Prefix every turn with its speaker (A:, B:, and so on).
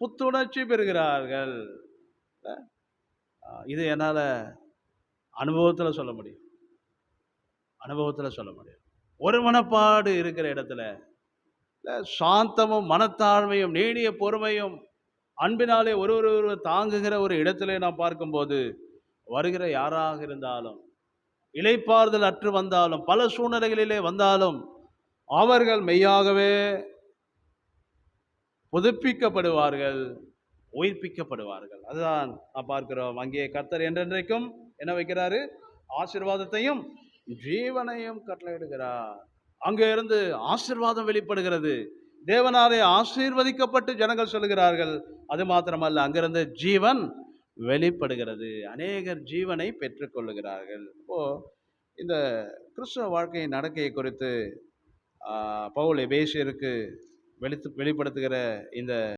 A: புத்துணர்ச்சி பெறுகிறார்கள். இது என்னால அனுபவத்துல சொல்ல முடியும். அனுபவத்துல சொல்ல முடியும். ஒரு மனப்பாடு இருக்கிற இடத்துல சாந்தமும், மனத்தாழ்மையும், நீடிய பொறுமையும், அன்பினாலே ஒருவர் தாங்குகிற ஒரு இடத்திலே நாம் பார்க்கும்போது, வருகிற யாராக இருந்தாலும், இளைப்பாறுதல் அற்று வந்தாலும், பல சூழ்நிலைகளிலே வந்தாலும், அவர்கள் மெய்யாகவே புதுப்பிக்கப்படுவார்கள், உயிர்ப்பிக்கப்படுவார்கள். அதுதான் நாம் பார்க்கிறோம். அங்கே கர்த்தர் என்றென்றைக்கும் என்ன வைக்கிறாரு? ஆசீர்வாதத்தையும் ஜீவனையும் கட்டளையிடுகிறார். அங்கே இருந்து ஆசீர்வாதம் வெளிப்படுகிறது. தேவனாலே ஆசீர்வதிக்கப்பட்டு ஜனங்கள் சொல்லுகிறார்கள். அது மாத்திரமல்ல, அங்கிருந்து ஜீவன் வெளிப்படுகிறது. அநேகர் ஜீவனை பெற்றுக்கொள்ளுகிறார்கள். இப்போ இந்த கிறிஸ்தவ வாழ்க்கையின் நடக்கையை குறித்து பவுல் எபேசியருக்கு வெளிப்படுத்துகிற இந்த